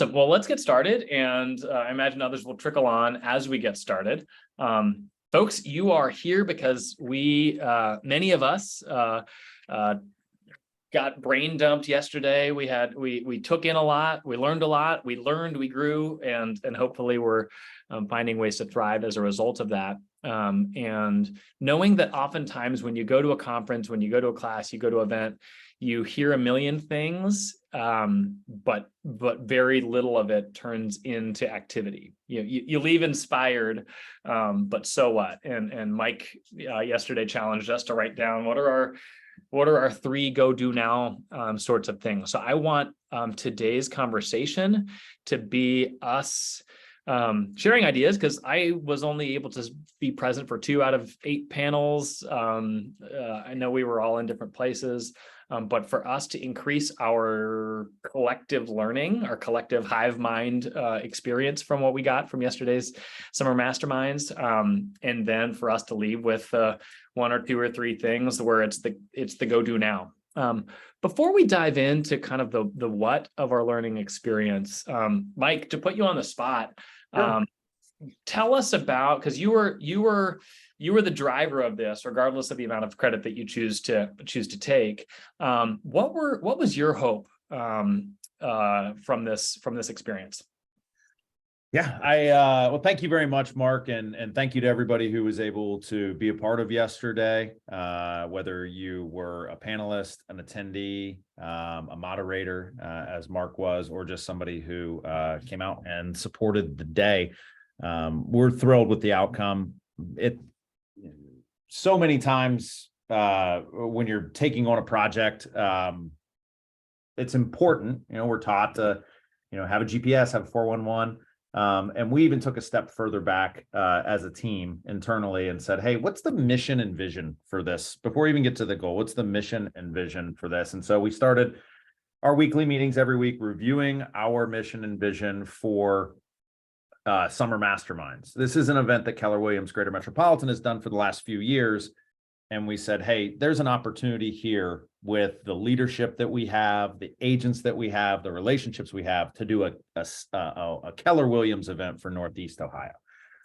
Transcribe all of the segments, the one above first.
So, well, let's get started, and I imagine others will trickle on as we get started. Folks, you are here because many of us, got brain dumped yesterday. We took in a lot, we learned a lot, we grew, and hopefully we're finding ways to thrive as a result of that. And knowing that oftentimes when you go to a conference, when you go to a class, you go to an event, you hear a million things, but very little of it turns into activity. You leave inspired, but so what? And Mike yesterday challenged us to write down what are our three go do now sorts of things. So I want today's conversation to be us sharing ideas, because I was only able to be present for 2 out of 8 panels. I know we were all in different places, but for us to increase our collective learning, our collective hive mind experience from what we got from yesterday's Summer Masterminds, and then for us to leave with 1 or 2 or 3 things where it's the go do now. Before we dive into kind of the what of our learning experience, Mike, to put you on the spot, Sure. Tell us about, because you were the driver of this, regardless of the amount of credit that you choose to take. What was your hope from this experience? Yeah, well, thank you very much, Mark, and thank you to everybody who was able to be a part of yesterday, whether you were a panelist, an attendee, a moderator, as Mark was, or just somebody who came out and supported the day. We're thrilled with the outcome. So many times when you're taking on a project, it's important. We're taught to, have a GPS, have a 411. And we even took a step further back as a team internally and said, hey, what's the mission and vision for this? Before we even get to the goal, what's the mission and vision for this? And so we started our weekly meetings every week, reviewing our mission and vision for Summer Masterminds. This is an event that Keller Williams Greater Metropolitan has done for the last few years. And we said, hey, there's an opportunity here with the leadership that we have, the agents that we have, the relationships we have, to do a Keller Williams event for Northeast Ohio.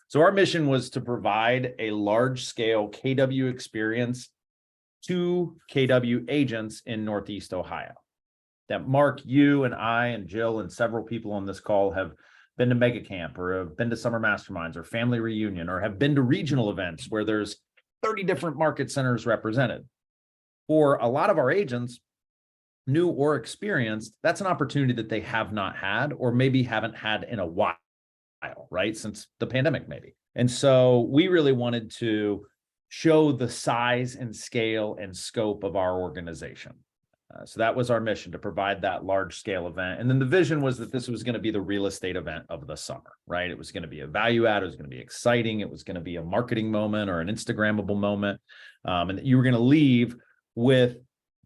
So our mission was to provide a large-scale KW experience to KW agents in Northeast Ohio. That Mark, you and I and Jill and several people on this call have been to Mega Camp, or have been to Summer Masterminds, or Family Reunion, or have been to regional events where there's 30 different market centers represented. For a lot of our agents, new or experienced, that's an opportunity that they have not had, or maybe haven't had in a while, right? Since the pandemic, maybe. And so we really wanted to show the size and scale and scope of our organization. So that was our mission, to provide that large scale event. And then the vision was that this was going to be the real estate event of the summer, right? It was going to be a value add. It was going to be exciting. It was going to be a marketing moment or an Instagrammable moment. And that you were going to leave with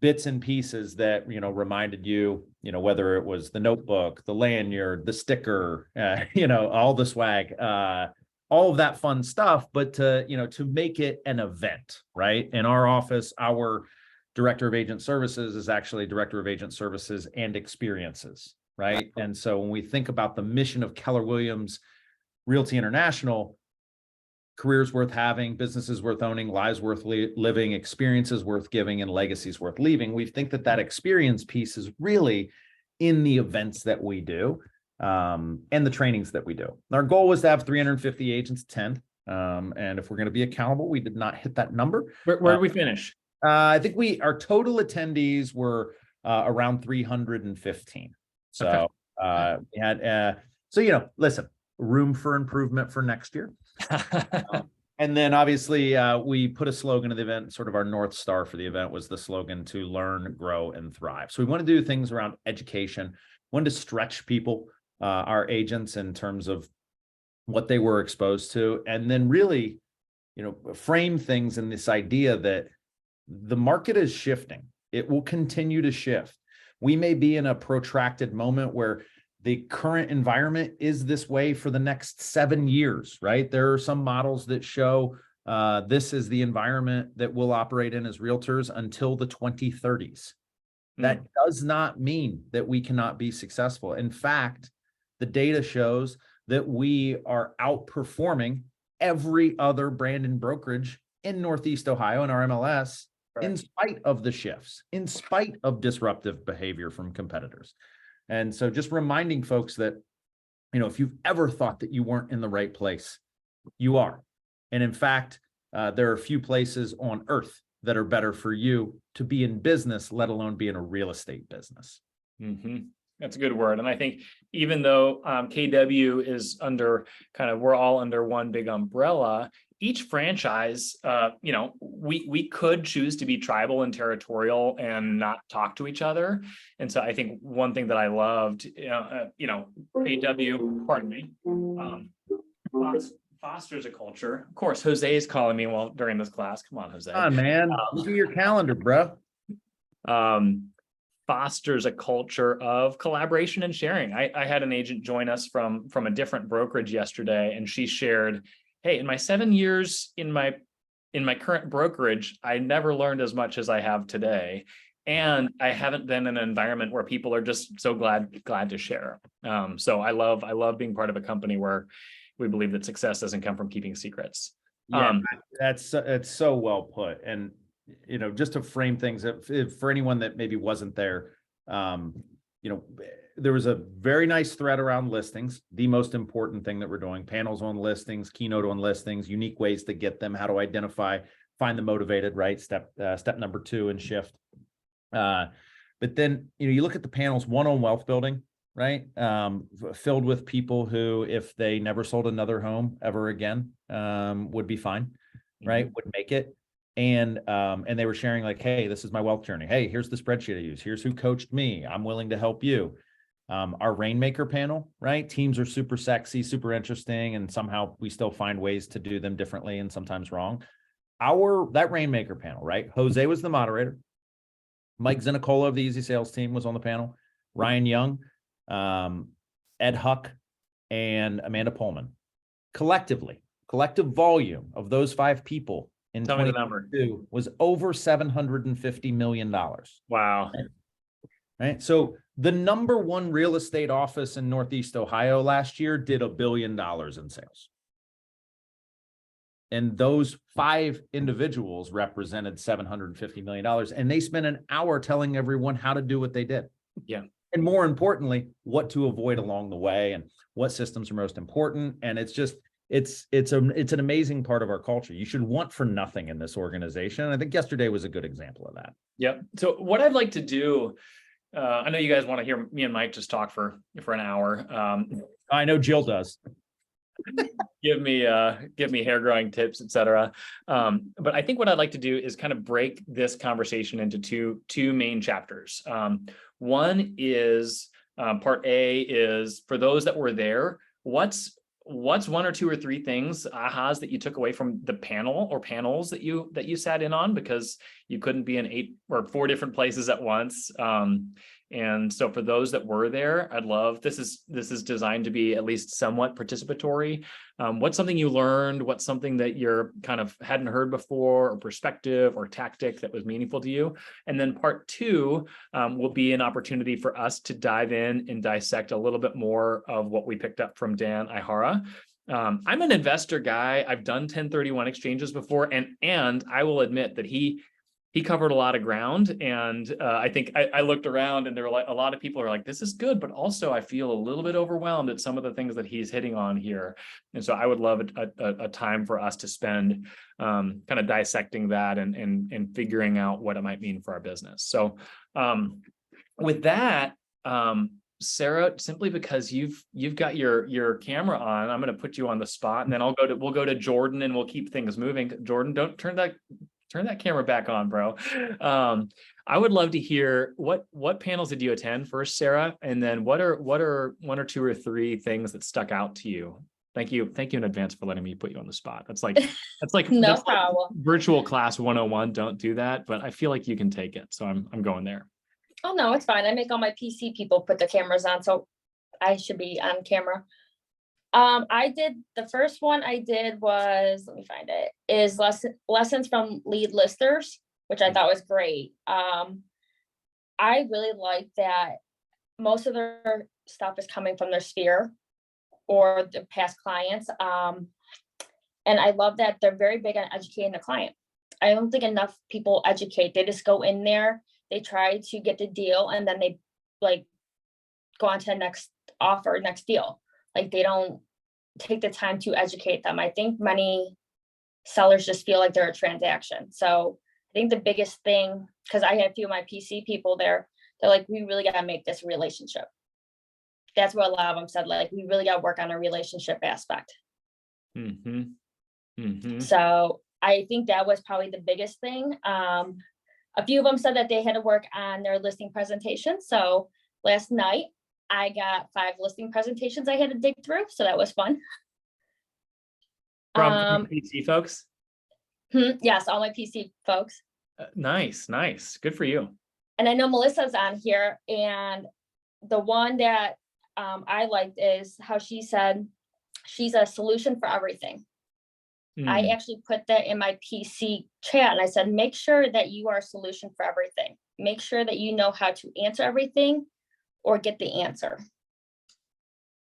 bits and pieces that, reminded you, whether it was the notebook, the lanyard, the sticker, all the swag, all of that fun stuff, but to make it an event, right? In our office, our Director of Agent Services is actually Director of Agent Services and Experiences, right? And so when we think about the mission of Keller Williams Realty International, careers worth having, businesses worth owning, lives worth living, experiences worth giving, and legacies worth leaving, we think that experience piece is really in the events that we do and the trainings that we do. Our goal was to have 350 agents attend. And if we're going to be accountable, we did not hit that number. Where did we finish? I think our total attendees were around 315. So okay. We had, listen, room for improvement for next year. And then obviously we put a slogan of the event, sort of our North Star for the event was the slogan to learn, grow, and thrive. So we want to do things around education, wanted to stretch people, our agents, in terms of what they were exposed to, and then really, frame things in this idea that the market is shifting. It will continue to shift. We may be in a protracted moment where the current environment is this way for the next 7 years, right? There are some models that show this is the environment that we'll operate in as realtors until the 2030s. That does not mean that we cannot be successful. In fact, the data shows that we are outperforming every other brand and brokerage in Northeast Ohio in our MLS, in spite of the shifts, in spite of disruptive behavior from competitors. And so just reminding folks that, if you've ever thought that you weren't in the right place, you are. And in fact, there are a few places on earth that are better for you to be in business, let alone be in a real estate business. Mm-hmm. That's a good word. And I think even though KW is under we're all under one big umbrella, each franchise, we could choose to be tribal and territorial and not talk to each other. And so I think one thing that I loved, KW, pardon me, fosters a culture. Of course, Jose is calling me during this class. Come on, Jose. Come on, man. Look at your calendar, bro. Fosters a culture of collaboration and sharing. I had an agent join us from a different brokerage yesterday, and she shared, hey, in my 7 years in my current brokerage, I never learned as much as I have today. And I haven't been in an environment where people are just so glad to share. So I love being part of a company where we believe that success doesn't come from keeping secrets. Yeah, that's so well put. And just to frame things, if for anyone that maybe wasn't there, there was a very nice thread around listings. The most important thing that we're doing: panels on listings, keynote on listings, unique ways to get them, how to identify, find the motivated, right? Step number 2 and shift. But then, you look at the panels, one on wealth building, right? Filled with people who, if they never sold another home ever again, would be fine, right? Mm-hmm. Would make it. And they were sharing like, hey, this is my wealth journey. Hey, here's the spreadsheet I use. Here's who coached me. I'm willing to help you. Our Rainmaker panel, right? Teams are super sexy, super interesting, and somehow we still find ways to do them differently and sometimes wrong. That Rainmaker panel, right? Jose was the moderator. Mike Zinicola of the Easy Sales team was on the panel. Ryan Young, Ed Huck, and Amanda Pullman. Collective volume of those 5 people in 2022 was over $750 million. Wow. Right. So the number 1 real estate office in Northeast Ohio last year did $1 billion in sales. And those 5 individuals represented $750 million. And they spent an hour telling everyone how to do what they did. Yeah. And more importantly, what to avoid along the way and what systems are most important. And it's just, it's an amazing part of our culture. You should want for nothing in this organization. And I think yesterday was a good example of that. Yep. So what I'd like to do, I know you guys want to hear me and Mike just talk for an hour. I know Jill does. give me hair growing tips, etc. But I think what I'd like to do is kind of break this conversation into two main chapters. One is part A is for those that were there, what's 1 or 2 or 3 things, ahas, that you took away from the panel or panels that you sat in on, because you couldn't be in 8 or 4 different places at once. And so for those that were there, I'd love, this is designed to be at least somewhat participatory. What's something you learned? What's something that you're kind of hadn't heard before, or perspective or tactic that was meaningful to you? And then part 2 will be an opportunity for us to dive in and dissect a little bit more of what we picked up from Dan Ihara. I'm an investor guy. I've done 1031 exchanges before, and I will admit that he covered a lot of ground. And I think I looked around, and there were a lot of people are like, this is good, but also I feel a little bit overwhelmed at some of the things that he's hitting on here. And so I would love a time for us to spend kind of dissecting that and figuring out what it might mean for our business. So with that, Sarah, simply because you've got your camera on, I'm going to put you on the spot, and then we'll go to Jordan, and we'll keep things moving. Jordan, don't turn that camera back on, bro. I would love to hear what panels did you attend first, Sarah, and then what are 1 or 2 or 3 things that stuck out to you? Thank you in advance for letting me put you on the spot. That's like no problem. Like virtual class 101. Don't do that, but I feel like you can take it, so I'm going there. Oh no, it's fine. I make all my PC people put their cameras on, so I should be on camera. The first one I did was, let me find it, is lessons from lead listers, which I thought was great. I really like that most of their stuff is coming from their sphere or the past clients. And I love that they're very big on educating the client. I don't think enough people educate. They just go in there, they try to get the deal, and then they like go on to the next offer, next deal. Like they don't take the time to educate them. I think many sellers just feel like they're a transaction. So I think the biggest thing, because I had a few of my PC people there, they're like, we really got to make this a relationship. That's what a lot of them said, like, we really got to work on a relationship aspect. Mm-hmm. Mm-hmm. So I think that was probably the biggest thing. A few of them said that they had to work on their listing presentation. So last night I got 5 listing presentations I had to dig through. So that was fun. From PC folks? Yes, all my PC folks. Nice, nice. Good for you. And I know Melissa's on here, and the one that I liked is how she said she's a solution for everything. I actually put that in my PC chat, and I said, make sure that you are a solution for everything. Make sure that you know how to answer everything or get the answer.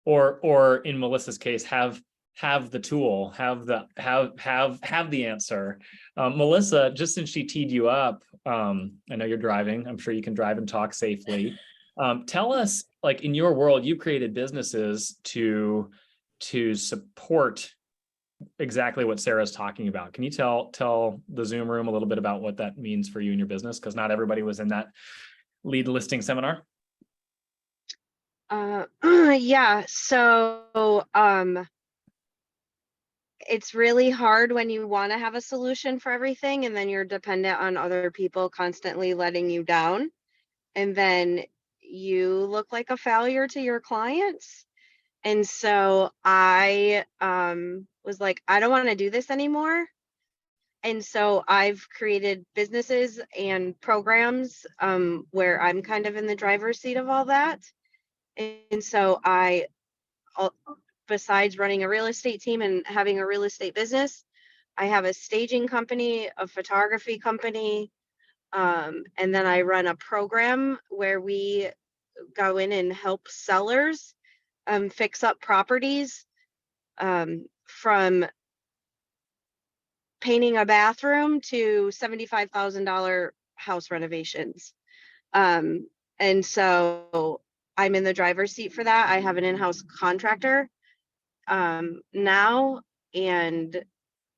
Or in Melissa's case, have the tool, have the answer. Melissa, just since she teed you up, I know you're driving. I'm sure you can drive and talk safely. Tell us, like, in your world, you created businesses to support exactly what Sarah's talking about. Can you tell the Zoom room a little bit about what that means for you and your business? Because not everybody was in that lead listing seminar. Yeah, so it's really hard when you want to have a solution for everything and then you're dependent on other people constantly letting you down, and then you look like a failure to your clients. And so I was like, I don't want to do this anymore. And so I've created businesses and programs where I'm kind of in the driver's seat of all that. And so besides running a real estate team and having a real estate business, I have a staging company, a photography company, and then I run a program where we go in and help sellers fix up properties, from painting a bathroom to $75,000 house renovations. And so I'm in the driver's seat for that. I have an in-house contractor now. And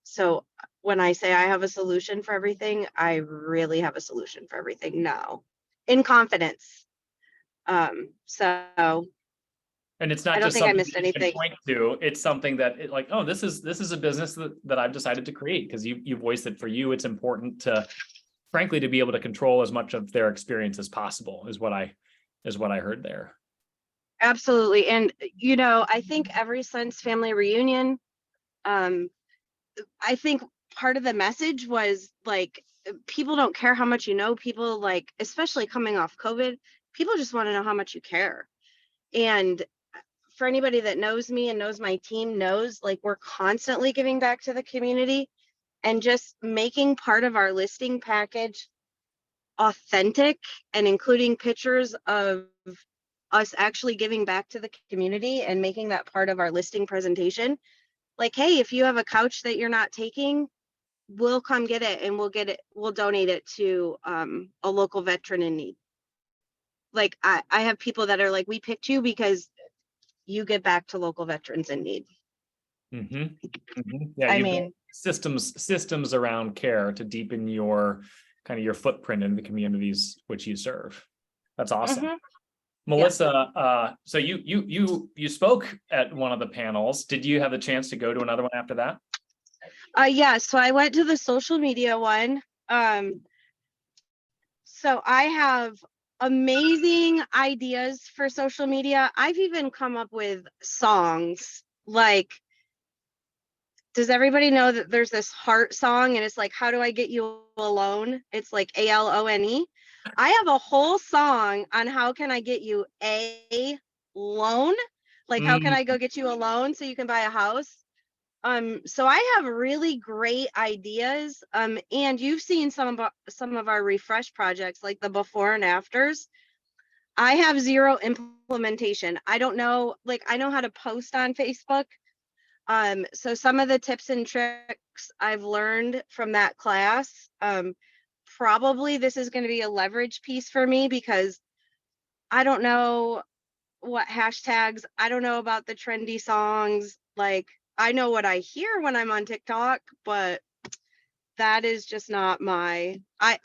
so when I say I have a solution for everything, I really have a solution for everything now, in confidence. So And it's not I don't just think I something missed that you can anything. point to. It's something that like, oh, this is a business that I've decided to create, because you voiced it. For you, it's important to, frankly, to be able to control as much of their experience as possible, is what I heard there. Absolutely. And, you know, I think every Sense family reunion, I think part of the message was like, people don't care how much you know. People, like, especially coming off COVID, people just want to know how much you care. And for anybody that knows me and knows my team knows, like, we're constantly giving back to the community, and just making part of our listing package authentic and including pictures of us actually giving back to the community and making that part of our listing presentation. Like, hey, if you have a couch that you're not taking, we'll come get it, and we'll donate it to a local veteran in need. Like, I have people that are like, we picked you because you give back to local veterans in need. Mm-hmm. Mm-hmm. Yeah, I you mean, built systems around care to deepen your kind of your footprint in the communities which you serve. That's awesome. Melissa, so you spoke at one of the panels. Did you have the chance to go to another one after that? Yeah, so I went to the social media one. So I have amazing ideas for social media. I've even come up with songs. Like, does everybody know that there's this heart song and it's like, how do I get you alone? It's like ALONE. I have a whole song on how can I get you a loan? Like, how can I go get you a loan so you can buy a house? So I have really great ideas. And you've seen some of our refresh projects, like the before and afters. I have zero implementation. I don't know, like, I know how to post on Facebook. So some of the tips and tricks I've learned from that class, probably this is going to be a leverage piece for me because I don't know what hashtags, I don't know about the trendy songs. Like, I know what I hear when I'm on TikTok, but that is just not my, I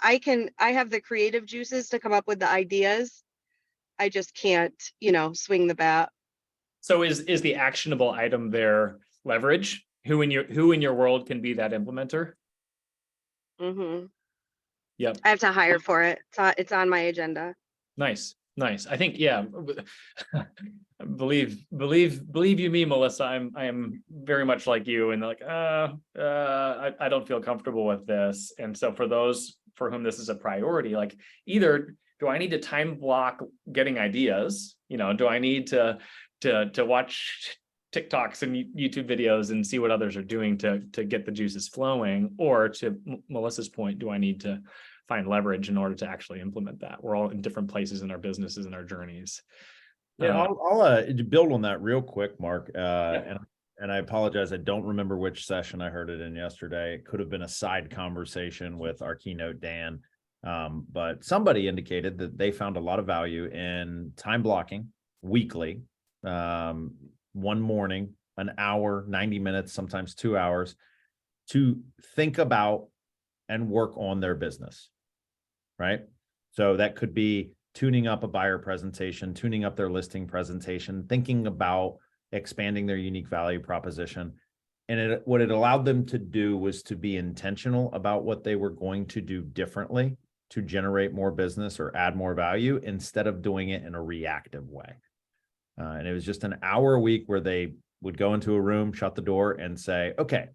have the creative juices to come up with the ideas. I just can't, swing the bat. So is the actionable item there leverage? Who in your world can be that implementer? Mm-hmm. Yep. I have to hire for it. It's on my agenda. Nice. I think, yeah. believe you me, Melissa. I am very much like you, and like, I don't feel comfortable with this. And so for those for whom this is a priority, like, either do I need to time block getting ideas? Do I need to watch TikToks and YouTube videos and see what others are doing to get the juices flowing? Or to Melissa's point, do I need to find leverage in order to actually implement that? We're all in different places in our businesses and our journeys. Yeah, I'll build on that real quick, Mark. Yeah. And I apologize, I don't remember which session I heard it in yesterday. It could have been a side conversation with our keynote Dan, but somebody indicated that they found a lot of value in time blocking weekly, one morning, an hour, 90 minutes, sometimes 2 hours, to think about and work on their business. Right? So that could be tuning up a buyer presentation, tuning up their listing presentation, thinking about expanding their unique value proposition. And what it allowed them to do was to be intentional about what they were going to do differently to generate more business or add more value, instead of doing it in a reactive way. And it was just an hour a week where they would go into a room, shut the door, and say, okay,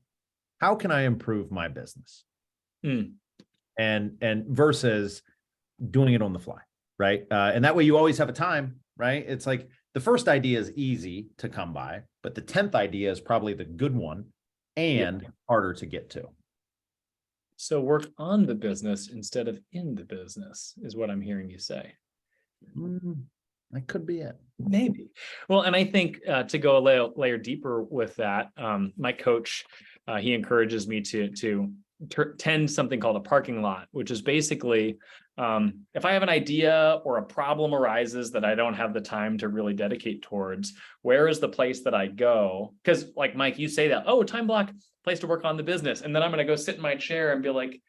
how can I improve my business? And versus doing it on the fly, right? And that way you always have a time, right? It's like the first idea is easy to come by, but the 10th idea is probably the good one and harder to get to. So work on the business instead of in the business is what I'm hearing you say. That could be it. Maybe. Well, and I think to go a layer deeper with that, my coach, he encourages me to tend something called a parking lot, which is basically, if I have an idea or a problem arises that I don't have the time to really dedicate towards, where is the place that I go? Because like, Mike, you say that, oh, time block, place to work on the business. And then I'm going to go sit in my chair and be like,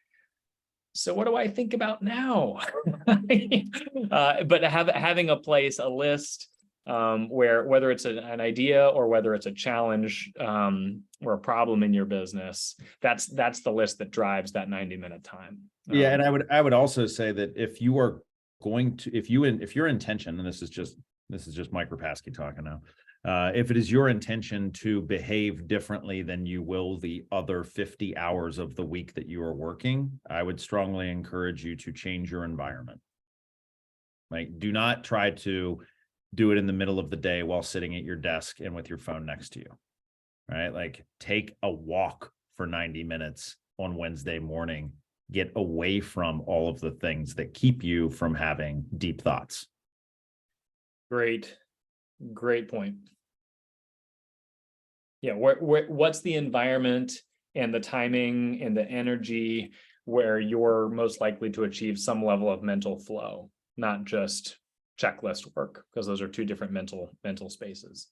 so what do I think about now? But having a place, a list, where whether it's an idea or whether it's a challenge or a problem in your business, that's the list that drives that 90-minute time. Yeah, and I would also say that if you are going to, if your intention, and this is just Mike Rapasky talking now, if it is your intention to behave differently than you will the other 50 hours of the week that you are working, I would strongly encourage you to change your environment. Like, do not try to do it in the middle of the day while sitting at your desk and with your phone next to you, right? Like, take a walk for 90 minutes on Wednesday morning. Get away from all of the things that keep you from having deep thoughts. Great point. Yeah, what's the environment and the timing and the energy where you're most likely to achieve some level of mental flow, not just checklist work, because those are two different mental spaces.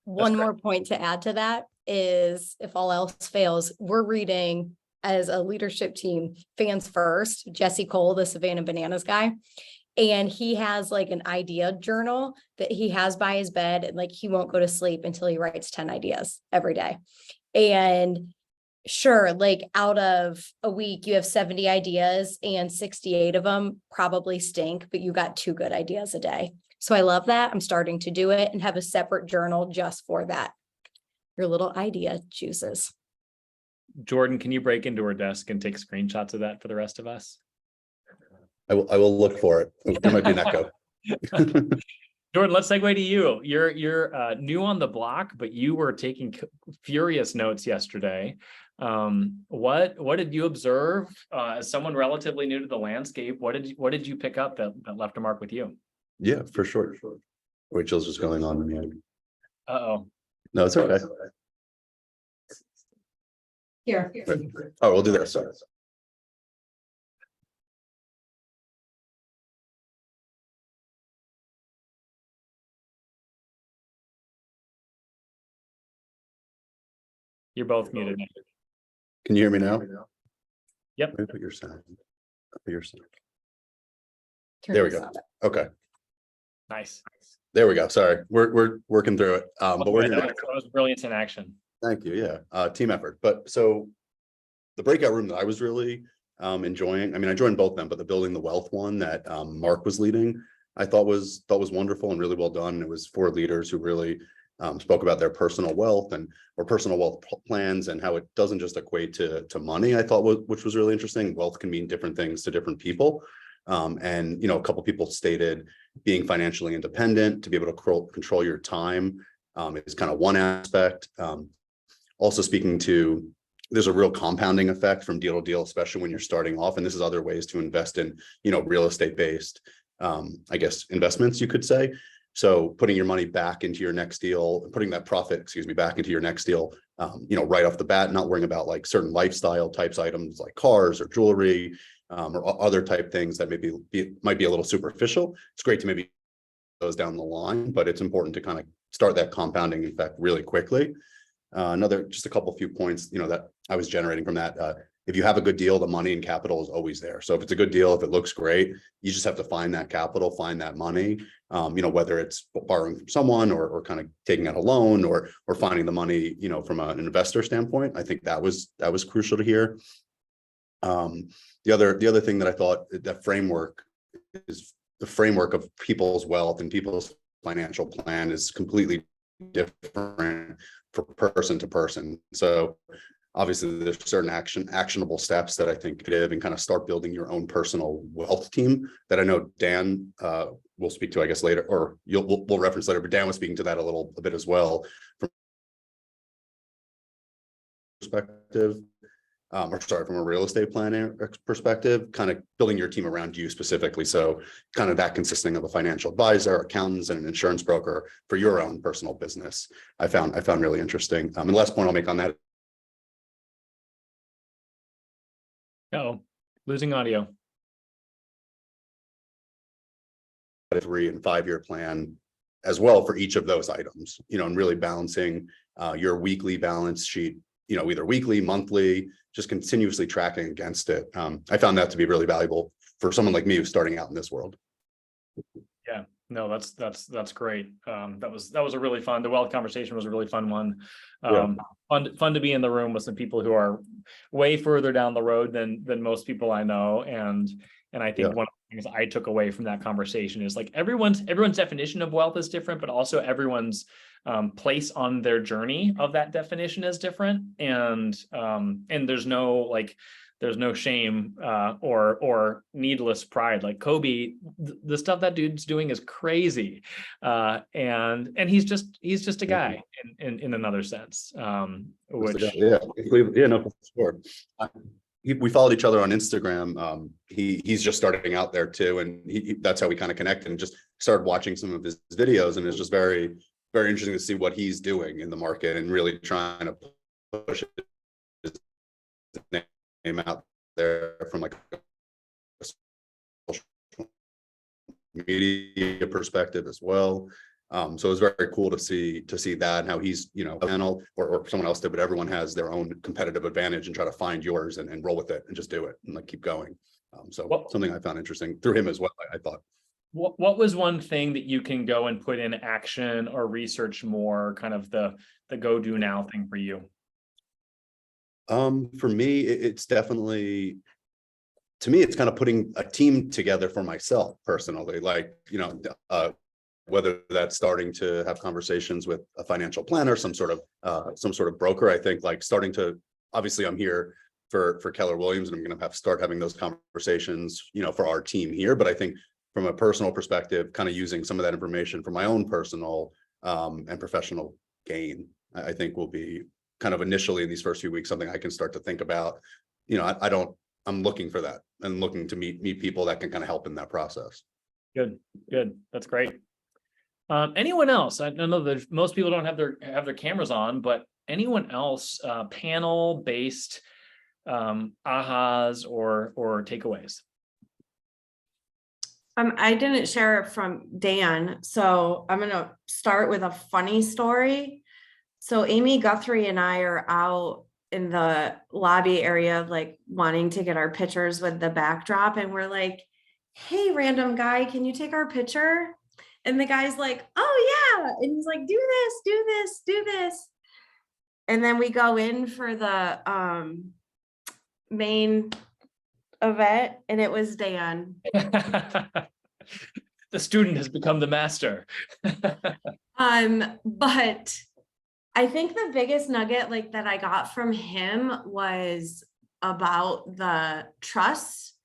One more point to add to that is, if all else fails, we're reading as a leadership team, Fans First, Jesse Cole, the Savannah Bananas guy. And he has like an idea journal that he has by his bed, and like he won't go to sleep until he writes 10 ideas every day. And sure, like out of a week, you have 70 ideas and 68 of them probably stink, but you got 2 good ideas a day. So I love that. I'm starting to do it and have a separate journal just for that. Your little idea juices. Jordan, can you break into her desk and take screenshots of that for the rest of us? I will look for it. There might be an echo. Jordan, let's segue to you. You're new on the block, but you were taking furious notes yesterday. What did you observe as someone relatively new to the landscape? What did you pick up that left a mark with you? Yeah, for sure. Rachel's just going on mute. Uh-oh. No, it's okay. Here. Oh, we'll do that. Sorry. You're both muted. Can you hear me now? Yep. Let me put your sound. Put your sound. Turn There we this go. on. Okay. Nice. There we go. Sorry. We're working through it. But we're that here. was brilliance in action. Thank you. Yeah. Team effort. But so the breakout room that I was really enjoying, I mean, I joined both of them, but the building the wealth one that Mark was leading, I thought was wonderful and really well done. It was for leaders who really spoke about their personal wealth or personal wealth plans and how it doesn't just equate to money. I thought which was really interesting. Wealth can mean different things to different people. And a couple people stated being financially independent, to be able to control your time is kind of one aspect. Also speaking to, there's a real compounding effect from deal to deal, especially when you're starting off. And this is other ways to invest in, real estate based, I guess, investments, you could say. So putting your money back into your next deal, putting that profit, back into your next deal, right off the bat, not worrying about like certain lifestyle types items like cars or jewelry, or other type things that might be a little superficial. It's great to maybe those down the line, but it's important to kind of start that compounding effect really quickly. Just a couple few points, that I was generating from that. If you have a good deal, the money and capital is always there. So if it's a good deal, if it looks great, you just have to find that capital, find that money, whether it's borrowing from someone or kind of taking out a loan or finding the money, from an investor standpoint. I think that was crucial to hear. The other thing that I thought, that framework is the framework of people's wealth and people's financial plan is completely different for person to person. So obviously there's certain actionable steps that I think give and kind of start building your own personal wealth team that I know Dan will speak to, I guess, later, or we'll reference later, but Dan was speaking to that a bit as well from perspective. From a real estate planning perspective, kind of building your team around you specifically. So kind of that consisting of a financial advisor, accountants, and an insurance broker for your own personal business. I found really interesting. And the last point I'll make on that. Oh, losing audio. 3 and 5 year plan as well for each of those items, and really balancing your weekly balance sheet, either weekly, monthly, just continuously tracking against it. I found that to be really valuable for someone like me who's starting out in this world. Yeah, no, that's great. That was a really fun, the wealth conversation was a really fun one. Fun to be in the room with some people who are way further down the road than most people I know. And I think one of the things I took away from that conversation is like everyone's definition of wealth is different, but also everyone's place on their journey of that definition is different. And there's no shame or needless pride. Like Kobe, the stuff that dude's doing is crazy, and he's just a guy in another sense. Which no, for sure. We followed each other on Instagram. He's just starting out there too, and that's how we kind of connected and just started watching some of his videos, and it's just very, very interesting to see what he's doing in the market and really trying to push his name out there from like a social media perspective as well. So it was very cool to see that and how he's, a panel or someone else did, but everyone has their own competitive advantage and try to find yours and roll with it and just do it and like keep going. Something I found interesting through him as well, I thought. What was one thing that you can go and put in action or research more, kind of the go do now thing for you? For me, it's definitely, to me, it's kind of putting a team together for myself personally, like, whether that's starting to have conversations with a financial planner, some sort of broker. I think like starting to, obviously I'm here for Keller Williams and I'm going to have to start having those conversations, for our team here. But I think from a personal perspective, kind of using some of that information for my own personal and professional gain, I think will be kind of initially in these first few weeks, something I can start to think about. I'm looking for that and looking to meet people that can kind of help in that process. Good, good. That's great. Anyone else? I know that most people don't have their cameras on, but anyone else panel based ahas or takeaways? I didn't share it from Dan, so I'm gonna start with a funny story. So Amy Guthrie and I are out in the lobby area, like wanting to get our pictures with the backdrop, and we're like, "Hey, random guy, can you take our picture?" And the guy's like, "Oh yeah," and he's like, "Do this, do this, do this." And then we go in for the main event, and it was Dan. The student has become the master. But I think the biggest nugget like that I got from him was about the trust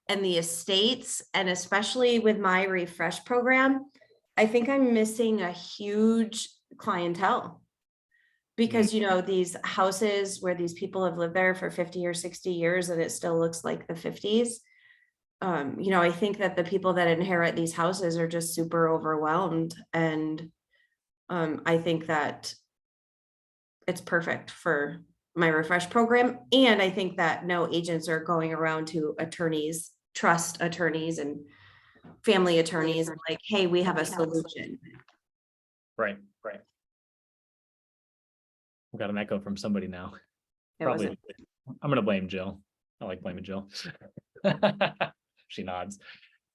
and the estates, and especially with my refresh program, I think I'm missing a huge clientele. Because, you know, these houses where these people have lived there for 50 or 60 years and it still looks like the 50s. You know, I think that the people that inherit these houses are just super overwhelmed. And I think that it's perfect for my refresh program. And I think that no agents are going around to attorneys, trust attorneys and family attorneys like, hey, we have a solution. Right, right. We've got an echo from somebody now. It Probably. wasn't- I'm gonna blame Jill. I like blaming Jill. She nods.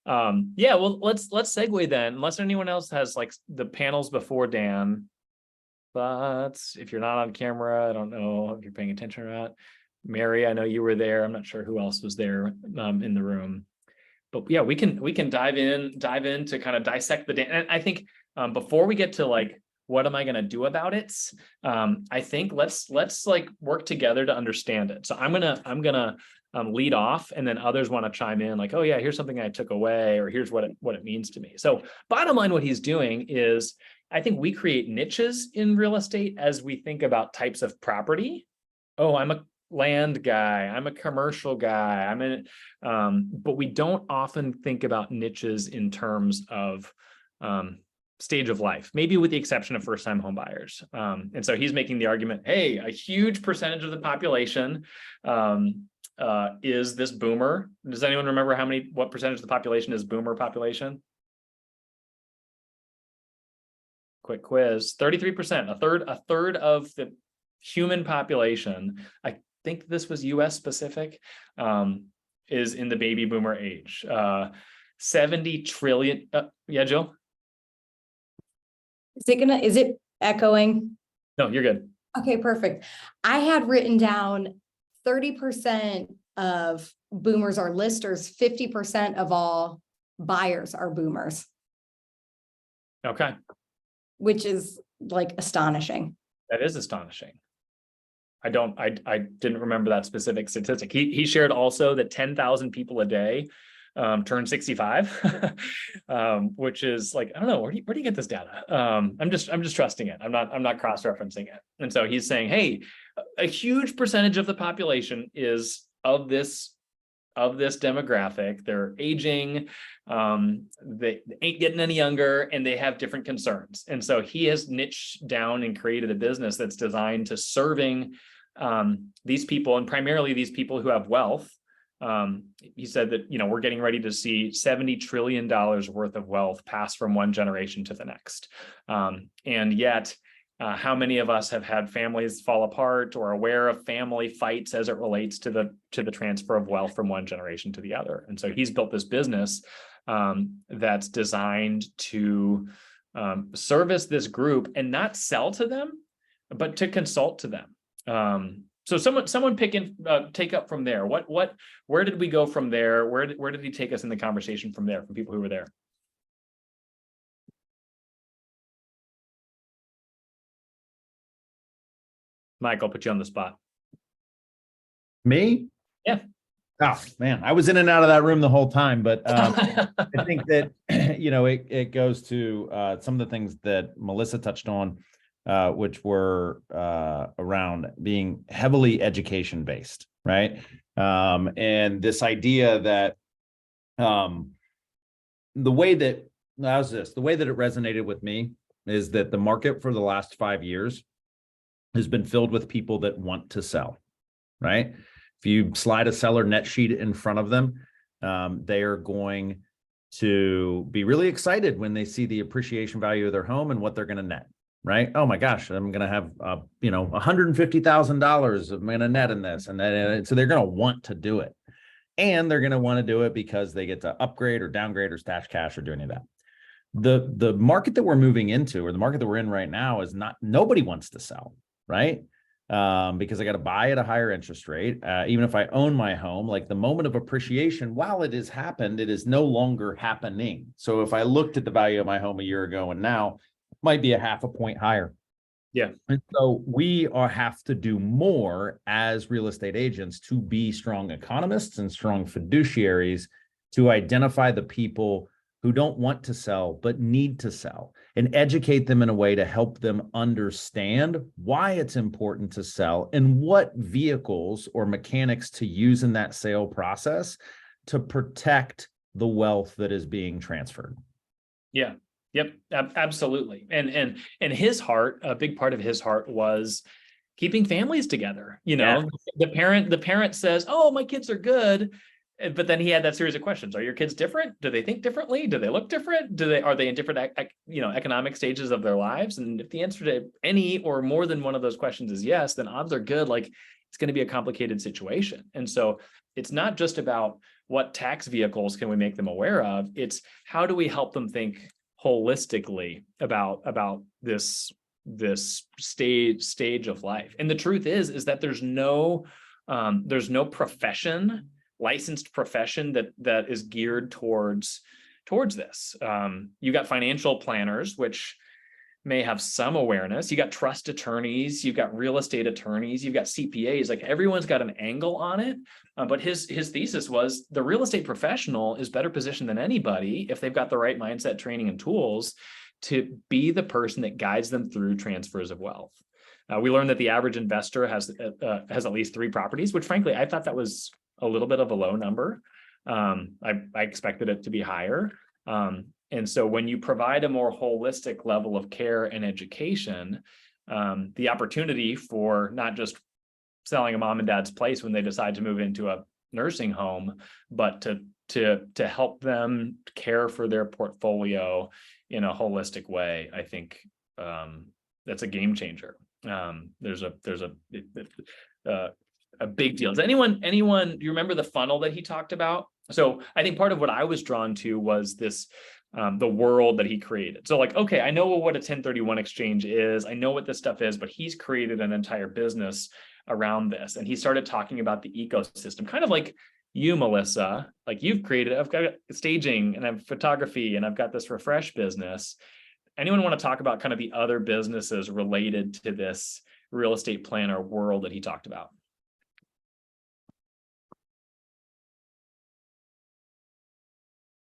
Yeah, well, let's segue then, unless anyone else has like the panels before Dan. But if you're not on camera, I don't know if you're paying attention or not. Mary, I know you were there. I'm not sure who else was there in the room. But yeah, we can dive in to kind of dissect the Dan. And I think before we get to like what am I going to do about it? I think let's like work together to understand it. So I'm gonna lead off, and then others want to chime in like, oh yeah, here's something I took away, or here's what it means to me. So bottom line, what he's doing is I think we create niches in real estate as we think about types of property. Oh, I'm a land guy, I'm a commercial guy, but we don't often think about niches in terms of stage of life, maybe with the exception of first-time home buyers. And so he's making the argument, hey, a huge percentage of the population is this boomer. Does anyone remember what percentage of the population is boomer population? Quick quiz, 33%, a third of the human population, I think this was US specific, is in the baby boomer age. 70 trillion, yeah, Jill? Is it echoing? No, you're good. Okay, perfect. I had written down 30% of boomers are listers, 50% of all buyers are boomers, Okay, which is like astonishing. that is astonishing. I didn't remember that specific statistic. He shared also that 10,000 people a day turn 65, which is like, I don't know, where do you get this data? I'm just trusting it. I'm not cross-referencing it. And so he's saying, hey, a huge percentage of the population is of this demographic. They're aging, they ain't getting any younger, and they have different concerns. And so he has niched down and created a business that's designed to serving these people, and primarily these people who have wealth. He said that, you know, we're getting ready to see $70 trillion worth of wealth pass from one generation to the next. And yet, how many of us have had families fall apart or aware of family fights as it relates to the transfer of wealth from one generation to the other? And so he's built this business that's designed to service this group and not sell to them, but to consult to them. So someone take up from there. Where did we go from there? Where did he take us in the conversation from there, from people who were there? Mike, I'll put you on the spot. Me? Yeah. Oh, man, I was in and out of that room the whole time, but I think that, you know, it goes to some of the things that Melissa touched on, which were around being heavily education based, right? And this idea that the way that it resonated with me is that the market for the last 5 years has been filled with people that want to sell, right? If you slide a seller net sheet in front of them, they are going to be really excited when they see the appreciation value of their home and what they're going to net, right? Oh my gosh, I'm going to have, $150,000 I'm going to net in this. And then, so they're going to want to do it. And they're going to want to do it because they get to upgrade or downgrade or stash cash or do any of that. The market that we're moving into, or the market that we're in right now, is nobody wants to sell, right? Because I got to buy at a higher interest rate. Even if I own my home, like the moment of appreciation, while it has happened, it is no longer happening. So if I looked at the value of my home a year ago and now, it might be a 0.5 point higher. Yeah. And so we have to do more as real estate agents to be strong economists and strong fiduciaries to identify the people who don't want to sell but need to sell, and educate them in a way to help them understand why it's important to sell and what vehicles or mechanics to use in that sale process to protect the wealth that is being transferred. Yeah. Yep. Absolutely. And his heart, a big part of his heart was keeping families together. The parent says, "Oh, my kids are good." But then he had that series of questions. Are your kids different? Do they think differently? Do they look different? Are they in different, economic stages of their lives? And if the answer to any or more than one of those questions is yes, then odds are good. Like, it's going to be a complicated situation. And so it's not just about what tax vehicles can we make them aware of. It's how do we help them think holistically about this stage of life. And the truth is that there's no licensed profession that is geared towards this. You got financial planners, which may have some awareness. You got trust attorneys, you've got real estate attorneys, you've got CPAs, like everyone's got an angle on it. But his thesis was the real estate professional is better positioned than anybody if they've got the right mindset, training, and tools to be the person that guides them through transfers of wealth. We learned that the average investor has at least 3 properties, which frankly, I thought that was a little bit of a low number. I expected it to be higher. And so when you provide a more holistic level of care and education, the opportunity for not just selling a mom and dad's place when they decide to move into a nursing home, but to help them care for their portfolio in a holistic way, I think that's a game changer. There's a big deal. Does anyone, do you remember the funnel that he talked about? So I think part of what I was drawn to was this, the world that he created. So like, okay, I know what a 1031 exchange is. I know what this stuff is, but he's created an entire business around this. And he started talking about the ecosystem, kind of like you, Melissa, like you've created, I've got staging and I have photography and I've got this refresh business. Anyone want to talk about kind of the other businesses related to this real estate planner world that he talked about?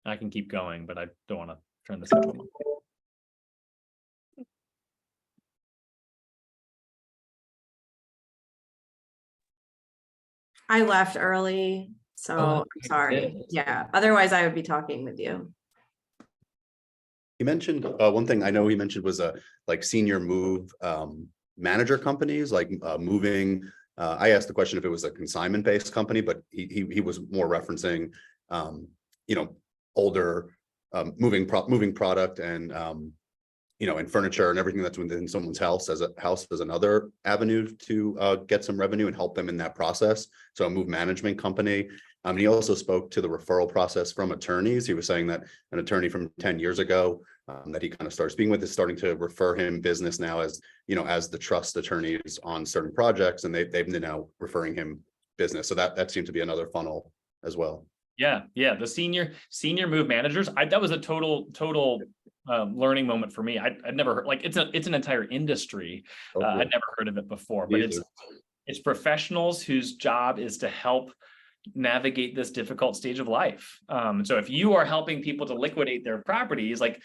I can keep going, but I don't want to turn this off. I left early, so I'm sorry. Yeah, otherwise I would be talking with you. He mentioned one thing I know he mentioned was like senior move manager companies, like moving. I asked the question if it was a consignment based company, but he was more referencing older moving product and and furniture and everything that's within someone's house as another avenue to get some revenue and help them in that process. So a move management company. He also spoke to the referral process from attorneys. He was saying that an attorney from 10 years ago that he kind of started speaking with is starting to refer him business now as the trust attorneys on certain projects, and they've now referring him business. So that seemed to be another funnel as well. Yeah. The senior move managers. That was a total learning moment for me. I'd never heard, like, it's an entire industry. I'd never heard of it before, but it's professionals whose job is to help navigate this difficult stage of life. So if you are helping people to liquidate their properties, like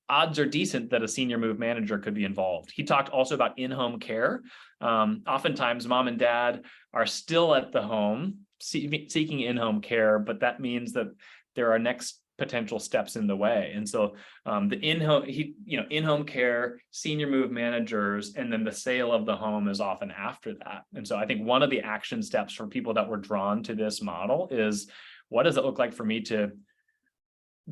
odds are decent that a senior move manager could be involved. He talked also about in-home care. Oftentimes mom and dad are still at the home seeking in-home care, but that means that there are next potential steps in the way. And so the in-home care, senior move managers, and then the sale of the home is often after that. And so I think one of the action steps for people that were drawn to this model is, what does it look like for me to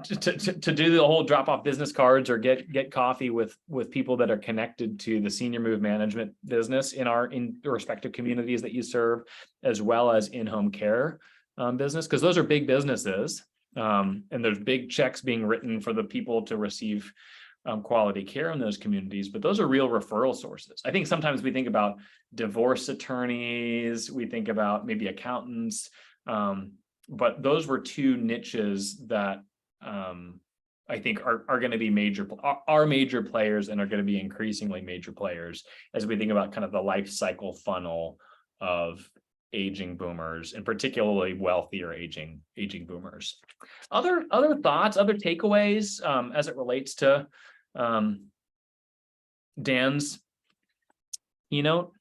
do the whole drop off business cards or get coffee with people that are connected to the senior move management business in the respective communities that you serve, as well as in-home care business, because those are big businesses. And there's big checks being written for the people to receive quality care in those communities, but those are real referral sources. I think sometimes we think about divorce attorneys, we think about maybe accountants, but those were two niches that I think are going to be major players and are going to be increasingly major players as we think about kind of the life cycle funnel of aging boomers, and particularly wealthier aging boomers. Other thoughts, other takeaways as it relates to Dan's keynote?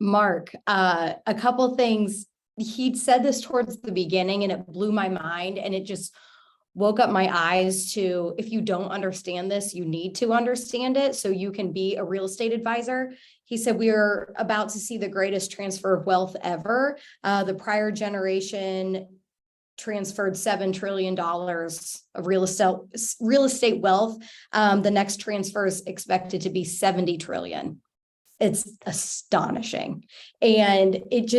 Mark, a couple things. He'd said this towards the beginning and it blew my mind, and it just woke up my eyes to, if you don't understand this, you need to understand it so you can be a real estate advisor. He said, we are about to see the greatest transfer of wealth ever. The prior generation transferred $7 trillion of real estate wealth. The next transfer is expected to be 70 trillion. It's astonishing. And it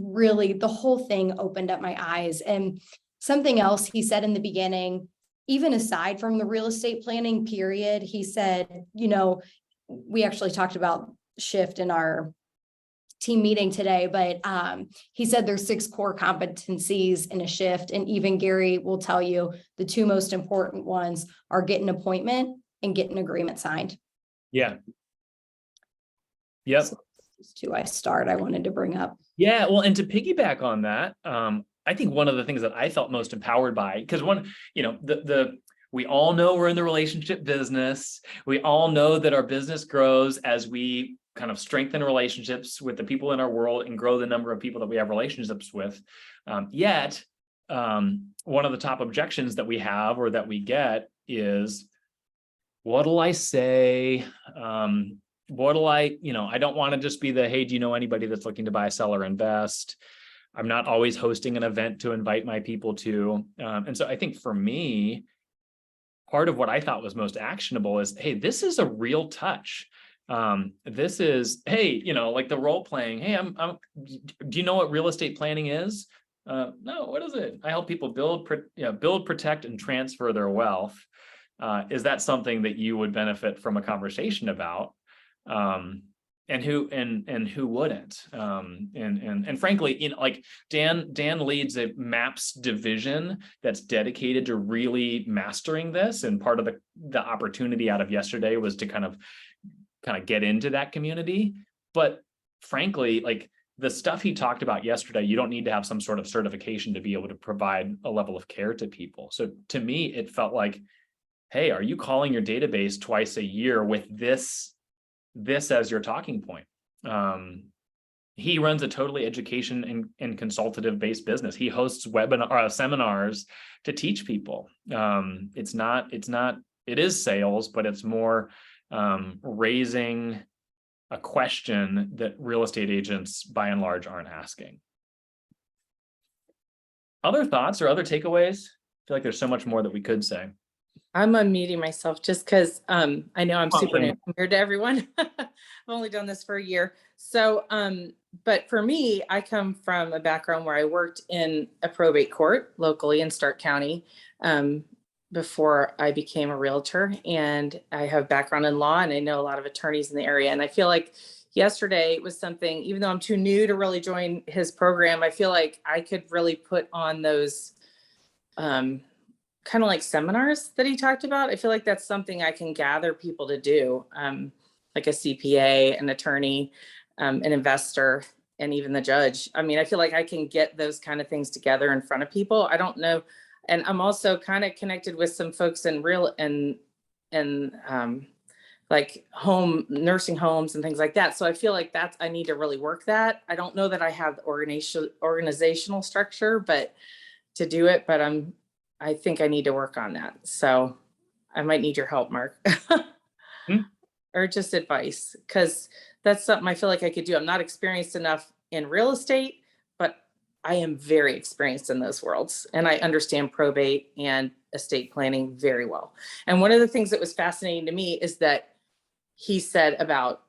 really, the whole thing opened up my eyes. And something else he said in the beginning, even aside from the real estate planning period, he said, we actually talked about shift in our team meeting today, but he said there's 6 core competencies in a shift. And even Gary will tell you the 2 most important ones are get an appointment and get an agreement signed. Yeah. Yep. So these 2 I wanted to bring up. Yeah. Well, and to piggyback on that, I think one of the things that I felt most empowered by, because we all know we're in the relationship business. We all know that our business grows as we kind of strengthen relationships with the people in our world and grow the number of people that we have relationships with. Yet, one of the top objections that we have or that we get is, what'll I say? I don't want to just be the, hey, do you know anybody that's looking to buy, sell, or invest? I'm not always hosting an event to invite my people to. And so I think for me, part of what I thought was most actionable is, hey, this is a real touch. This is, hey, like the role playing, hey, do you know what real estate planning is? No, what is it? I help people build, protect, and transfer their wealth. Is that something that you would benefit from a conversation about? And who wouldn't? And frankly, like Dan leads a MAPS division that's dedicated to really mastering this. And part of the opportunity out of yesterday was to kind of get into that community. But frankly, like the stuff he talked about yesterday, you don't need to have some sort of certification to be able to provide a level of care to people. So to me, it felt like, hey, are you calling your database twice a year with this as your talking point? He runs a totally education and consultative based business. He hosts seminars to teach people. It is sales, but it's more raising a question that real estate agents by and large aren't asking. Other thoughts or other takeaways? I feel like there's so much more that we could say. I'm unmuting myself just because I know I'm super new compared to everyone. I've only done this for a year. So, but for me, I come from a background where I worked in a probate court locally in Stark County before I became a realtor. And I have background in law and I know a lot of attorneys in the area. And I feel like yesterday was something, even though I'm too new to really join his program, I feel like I could really put on those kind of like seminars that he talked about. I feel like that's something I can gather people to do, like a CPA, an attorney, an investor, and even the judge. I mean, I feel like I can get those kind of things together in front of people. I don't know. And I'm also kind of connected with some folks in like nursing homes and things like that. So I feel like I need to really work that. I don't know that I have the organizational structure, but to do it, but I think I need to work on that. So I might need your help, Mark. Or just advice, because that's something I feel like I could do. I'm not experienced enough in real estate, but I am very experienced in those worlds, and I understand probate and estate planning very well. And one of the things that was fascinating to me is that he said about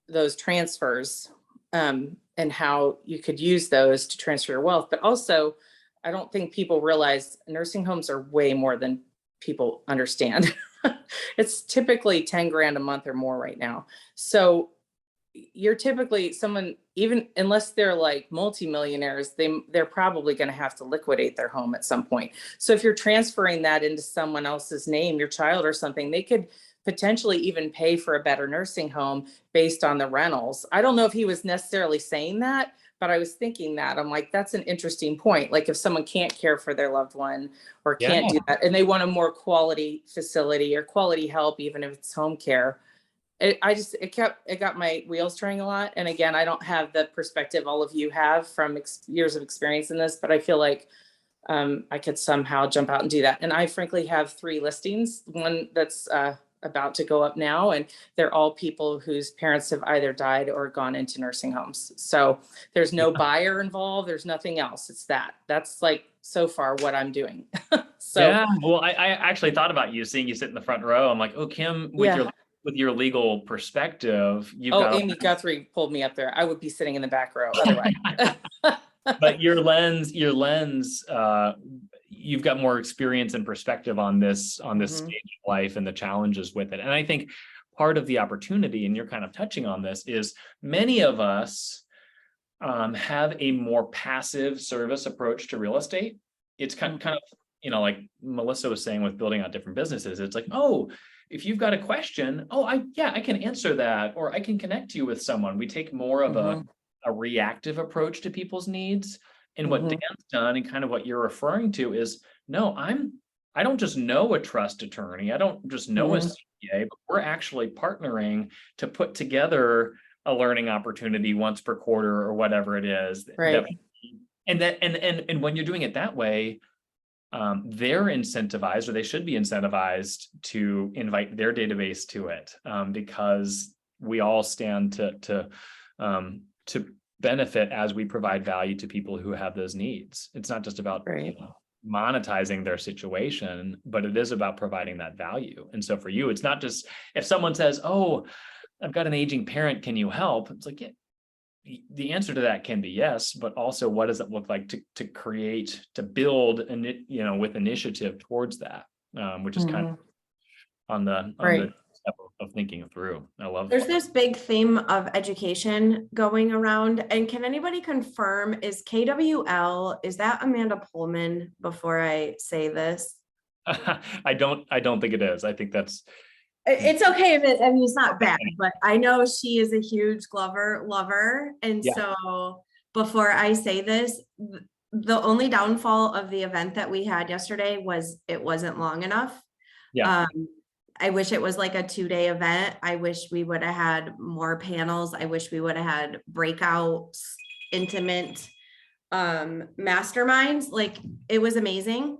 those transfers, and how you could use those to transfer your wealth. But also, I don't think people realize nursing homes are way more than people understand. It's typically 10 grand a month or more right now. So you're typically someone, even unless they're like multimillionaires, they're probably going to have to liquidate their home at some point. So if you're transferring that into someone else's name, your child or something, they could potentially even pay for a better nursing home based on the rentals. I don't know if he was necessarily saying that, but I was thinking that. I'm like, that's an interesting point. Like if someone can't care for their loved one or can't do that, and they want a more quality facility or quality help, even if it's home care, it got my wheels turning a lot. And again, I don't have the perspective all of you have from years of experience in this, but I feel like I could somehow jump out and do that. And I frankly have 3 listings, one that's about to go up now, and they're all people whose parents have either died or gone into nursing homes. So there's no buyer involved. There's nothing else. It's that's like so far what I'm doing. So yeah, well, I actually thought about you, seeing you sit in the front row. I'm like, oh, Kim, with your legal perspective, you've got Amy Guthrie pulled me up there. I would be sitting in the back row otherwise. but your lens, you've got more experience and perspective on this stage of life and the challenges with it. And I think part of the opportunity, and you're kind of touching on this, is many of us have a more passive service approach to real estate. It's kind of, like Melissa was saying with building out different businesses. It's like, oh, if you've got a question, I can answer that, or I can connect you with someone. We take more of a reactive approach to people's needs. And what Dan's done, and kind of what you're referring to, is no, I don't just know a trust attorney. I don't just know a CPA, but we're actually partnering to put together a learning opportunity once per quarter or whatever it is. Right. And when you're doing it that way, they're incentivized, or they should be incentivized, to invite their database to it, because we all stand to benefit as we provide value to people who have those needs. It's not just about monetizing their situation, but it is about providing that value. And so for you, it's not just if someone says, oh, I've got an aging parent, can you help? It's like, the answer to that can be yes, but also what does it look like to build with initiative towards that, which is kind of on the step of thinking through. I love There's this big theme of education going around, and can anybody confirm, is KWL, is that Amanda Pullman, before I say this? I don't think it is. I think that's, it's okay if it's not bad, but I know she is a huge Glover lover. And so before I say this, the only downfall of the event that we had yesterday was it wasn't long enough. I wish it was like a 2-day event. I wish we would have had more panels. I wish we would have had breakouts, intimate masterminds. Like, it was amazing.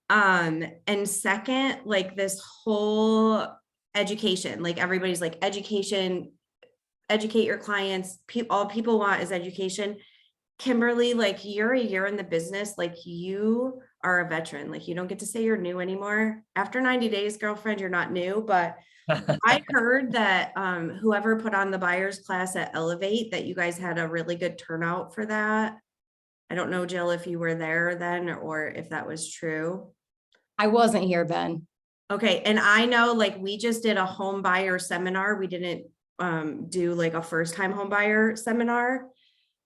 And second, like, this whole education, like, everybody's like, education, educate your clients. All people want is education. Kimberly, like, you're a year in the business, like, you are a veteran. Like, you don't get to say you're new anymore. After 90 days, girlfriend, you're not new. But I heard that whoever put on the buyers class at Elevate, that you guys had a really good turnout for that. I don't know, Jill, if you were there then, or if that was true. I wasn't here, Ben. Okay. And I know, like, we just did a home buyer seminar. We didn't do like a first time home buyer seminar.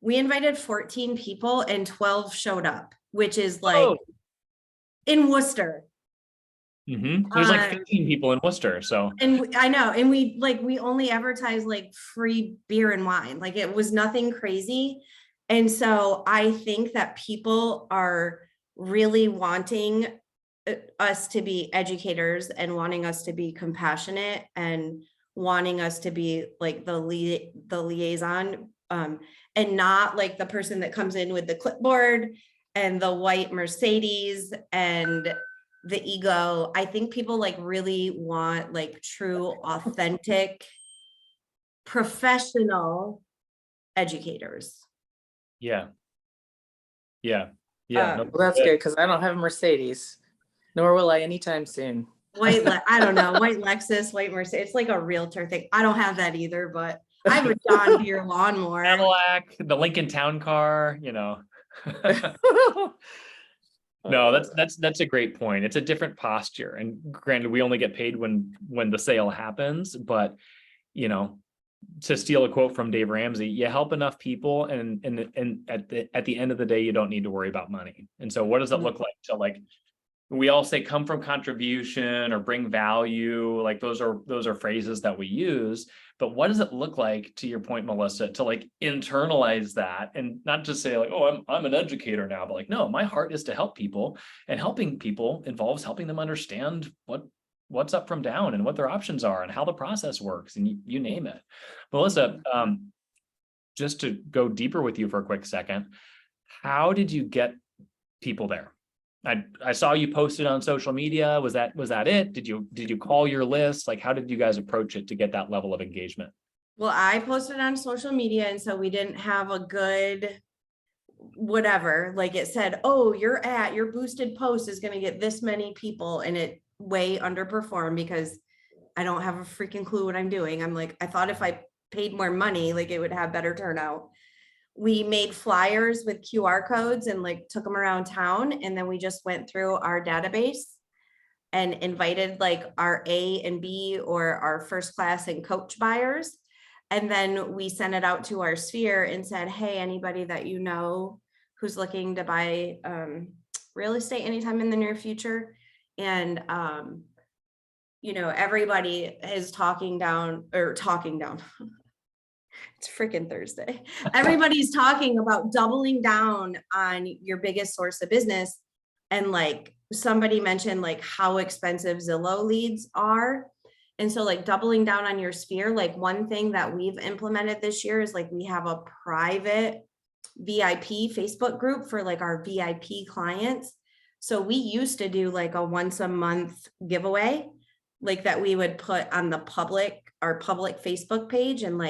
We invited 14 people and 12 showed up, which is like in Worcester. There's like 15 people in Worcester. So, and I know, and we only advertised like free beer and wine. Like, it was nothing crazy. And so I think that people are really wanting us to be educators and wanting us to be compassionate and wanting us to be like the liaison, and not like the person that comes in with the clipboard and the white Mercedes and the ego. I think people like really want like true, authentic, professional educators. Yeah. Yeah. Yeah. No, Well, that's good because I don't have a Mercedes, nor will I anytime soon. I don't know, white Lexus, white Mercedes. It's like a realtor thing. I don't have that either, but I have a John Deere lawnmower. Cadillac, the Lincoln Town Car, No, that's a great point. It's a different posture. And granted, we only get paid when the sale happens, but to steal a quote from Dave Ramsey, you help enough people and at the end of the day, you don't need to worry about money. And so what does it look like to we all say come from contribution or bring value, like those are phrases that we use, but what does it look like, to your point, Melissa, to internalize that and not just say oh, I'm an educator now, but no, my heart is to help people, and helping people involves helping them understand what's up from down and what their options are and how the process works, and you name it. Melissa, just to go deeper with you for a quick second, how did you get people there? I saw you posted on social media. Was that it? Did you call your list? How did you guys approach it to get that level of engagement? Well, I posted on social media, and so we didn't have a good whatever. It said, oh, your boosted post is going to get this many people, and it way underperformed because I don't have a freaking clue what I'm doing. I thought if I paid more money, it would have better turnout. We made flyers with QR codes and took them around town. And then we just went through our database and invited our A and B or our first class and coach buyers. And then we sent it out to our sphere and said, hey, anybody that you know who's looking to buy real estate anytime in the near future. And, everybody is talking down. It's freaking Thursday. Everybody's talking about doubling down on your biggest source of business. And somebody mentioned how expensive Zillow leads are. And so doubling down on your sphere, one thing that we've implemented this year is we have a private VIP Facebook group for our VIP clients. So we used to do a once a month giveaway, that we would put on our public Facebook page, and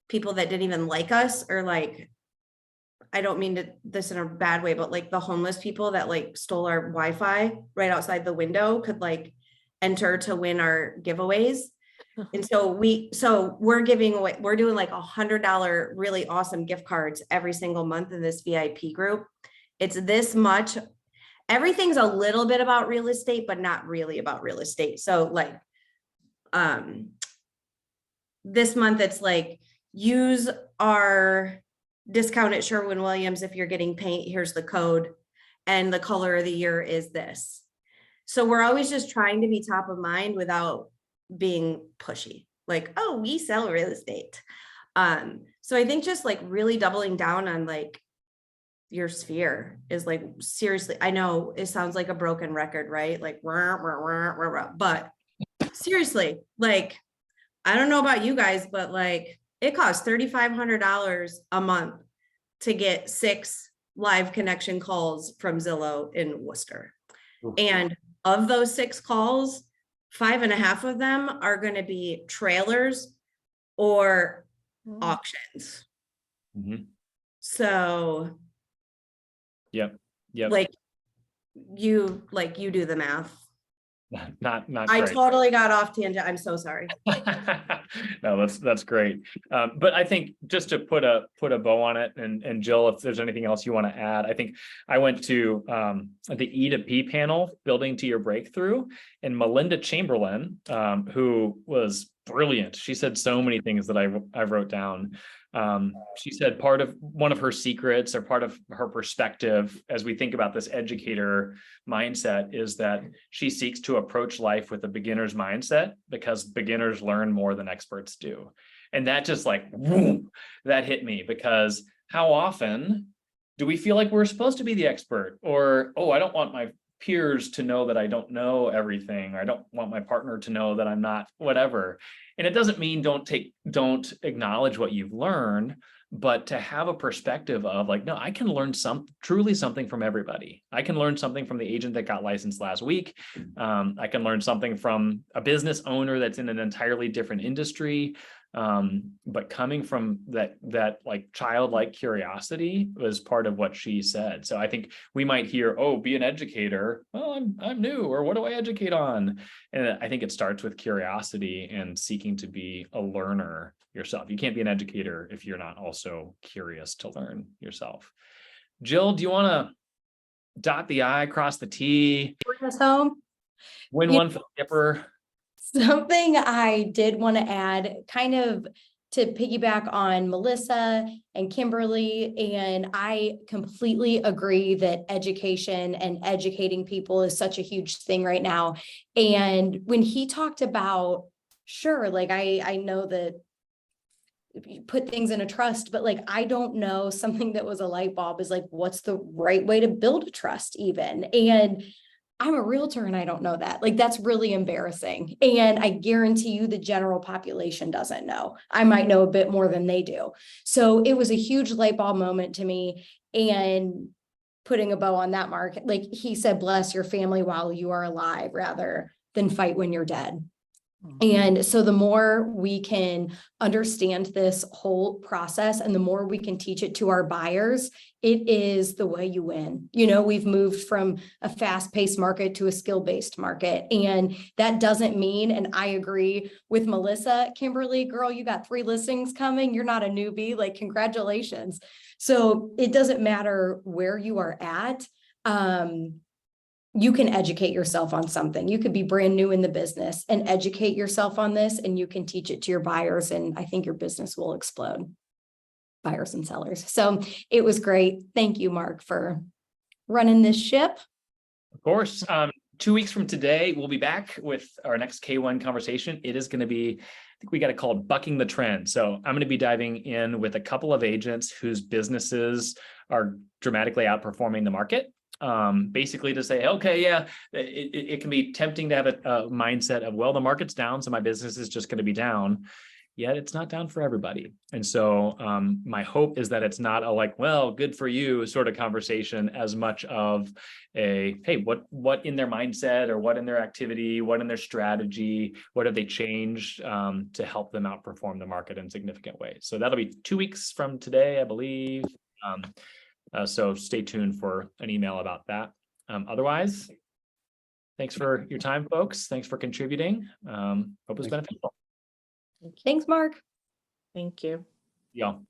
people that didn't even like us, or I don't mean this in a bad way, but the homeless people that stole our Wi-Fi right outside the window could enter to win our giveaways. And so we're giving away, we're doing $100 really awesome gift cards every single month in this VIP group. It's this much. Everything's a little bit about real estate, but not really about real estate. So this month it's use our discount at Sherwin-Williams. If you're getting paint, here's the code, and the color of the year is this. So we're always just trying to be top of mind without being pushy. Oh, we sell real estate. So I think just really doubling down on your sphere is seriously, I know it sounds like a broken record, right? But seriously, I don't know about you guys, but it costs $3,500 a month to get 6 live connection calls from Zillow in Worcester. And of those 6 calls, 5.5 of them are going to be trailers or auctions. Mm-hmm. So Yep. you do the math. Not I great. totally got off tangent. I'm so sorry. No, that's great. But I think just to put a bow on it, and Jill, if there's anything else you want to add, I think I went to the E to P panel, Building to Your Breakthrough, and Melinda Chamberlain, who was brilliant. She said so many things that I wrote down. She said one of her secrets, or part of her perspective as we think about this educator mindset, is that she seeks to approach life with a beginner's mindset, because beginners learn more than experts do. And that just whoom, that hit me, because how often do we feel like we're supposed to be the expert, or, oh, I don't want peers to know that I don't know everything, or I don't want my partner to know that I'm not whatever. And it doesn't mean don't acknowledge what you've learned, but to have a perspective of like, no, I can learn truly something from everybody. I can learn something from the agent that got licensed last week. I can learn something from a business owner that's in an entirely different industry. But coming from that like childlike curiosity was part of what she said. So I think we might hear, oh, be an educator. Well, I'm new, or what do I educate on? And I think it starts with curiosity and seeking to be a learner yourself. You can't be an educator if you're not also curious to learn yourself. Jill, do you want to dot the I, cross the T, Bring us home. win one for the Skipper? Something I did want to add, kind of to piggyback on Melissa and Kimberly, and I completely agree that education and educating people is such a huge thing right now. And when he talked about, sure, like I know that you put things in a trust, but like, I don't know, something that was a light bulb is like, what's the right way to build a trust even? And I'm a realtor and I don't know that. Like, that's really embarrassing. And I guarantee you the general population doesn't know. I might know a bit more than they do. So it was a huge light bulb moment to me. And putting a bow on that, Mark, like he said, bless your family while you are alive rather than fight when you're dead. And so the more we can understand this whole process and the more we can teach it to our buyers, it is the way you win. You know, we've moved from a fast-paced market to a skill-based market. And that doesn't mean, and I agree with Melissa, Kimberly, girl, you got 3 listings coming. You're not a newbie, like congratulations. So it doesn't matter where you are at. You can educate yourself on something. You could be brand new in the business and educate yourself on this, and you can teach it to your buyers. And I think your business will explode, buyers and sellers. So it was great. Thank you, Mark, for running this ship. Of course. 2 weeks from today, we'll be back with our next K1 conversation. It is going to be, I think we got it called Bucking the Trend. So I'm going to be diving in with a couple of agents whose businesses are dramatically outperforming the market. Basically to say, okay, yeah, it can be tempting to have a mindset of, well, the market's down, so my business is just going to be down. Yet it's not down for everybody. And so my hope is that it's not a like, well, good for you sort of conversation, as much of a, hey, what in their mindset, or what in their activity, what in their strategy, what have they changed to help them outperform the market in significant ways. So that'll be 2 weeks from today, I believe. So stay tuned for an email about that. Otherwise, thanks for your time, folks. Thanks for contributing. Hope it's beneficial. Thanks, Mark. Thank you. Y'all.